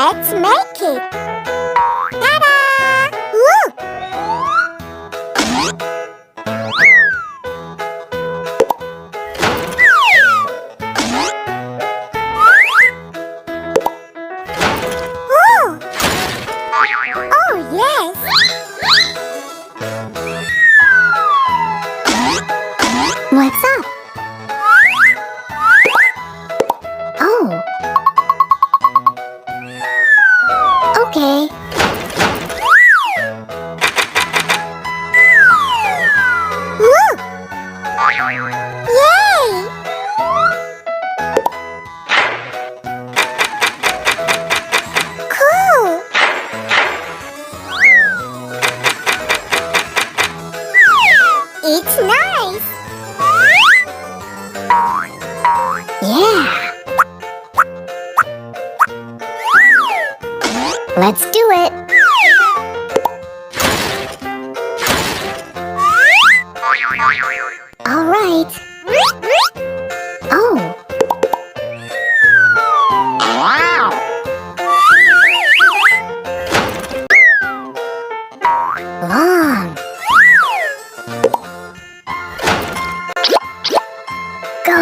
Let's make it! Ta-da! Look! Oh! Oh, yes! What's up? Oh. Okay. Look! Yay! Cool! It's nice! Yeah! Let's do it! All right! Oh! Wow! Long! Go!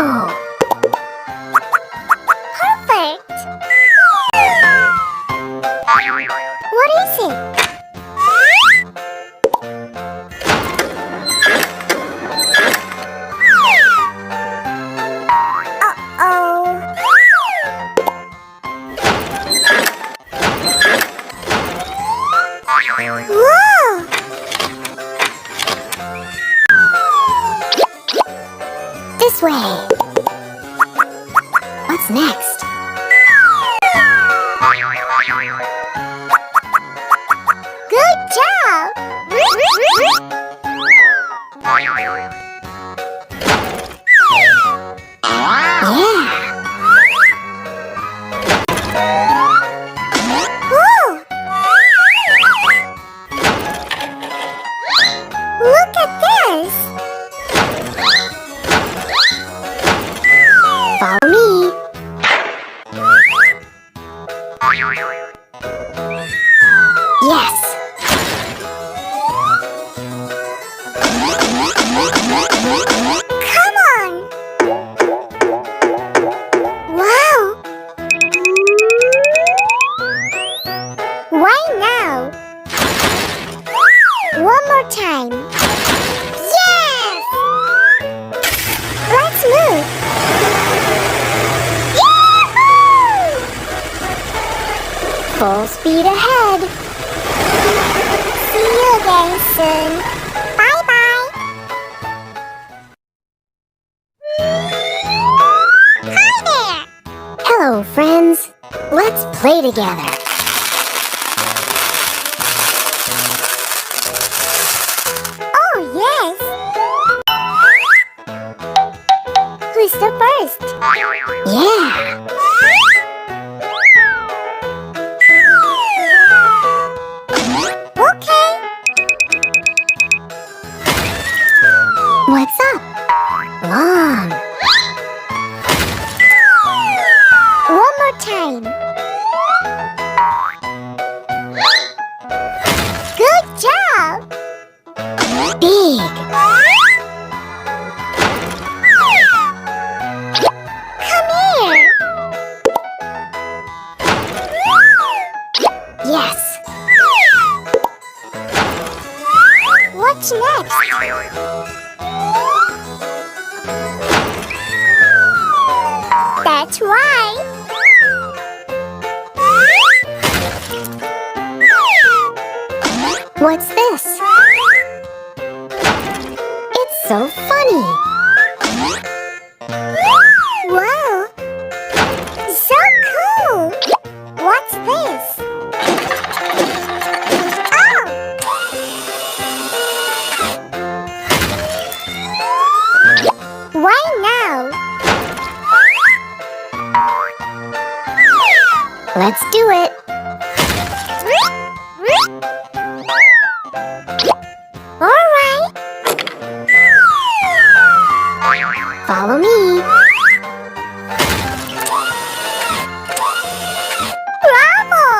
Perfect! What is it? Uh-oh. Whoa! This way. What's next? Good job! Yeah! Whoa! Look at this! Follow me! Yes! Come on! Wow! Why now? One more time. Yes! Let's move! Yahoo! Full speed ahead! See you again soon. Bye-bye! Hi there! Hello, friends. Let's play together. Oh, yes! Who's the first? Yeah! Okay! What's up? Long! One more time! Good job! Big! Come here! Yes! What's next? That's right! What's this? It's so funny! Wow! So cool! What's this? Oh! Why now? Let's do it! Alright! Follow me! Bravo!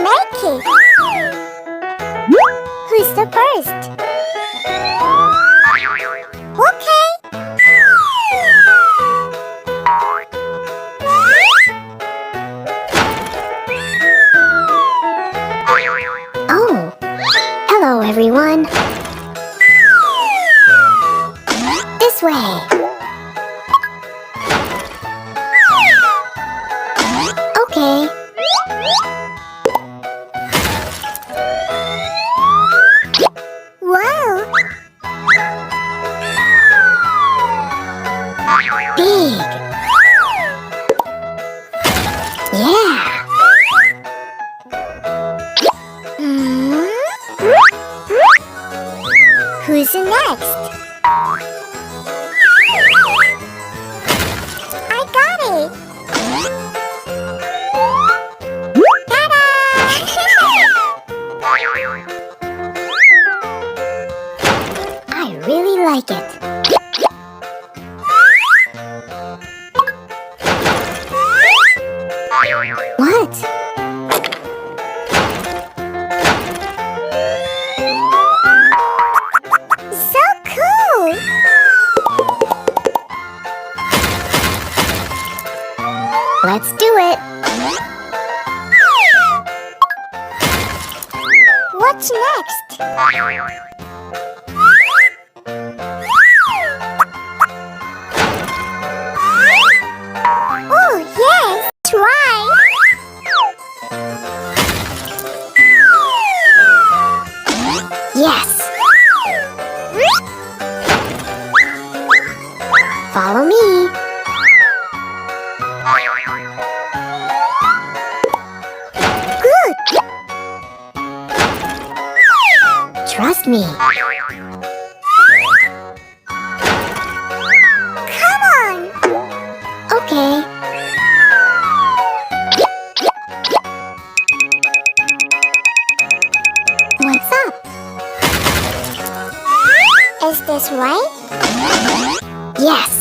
make it. Who's the first? Okay. Oh, hello everyone. This way. Okay. Wow. Big. Yeah. Who's next? I got it. Ta-da! I really like it. What? So cool! Let's do it. What's next? Oh, yes! Try! Yes! Follow me. Good! Trust me. Come on! Okay. What's up? Is this right? Yes.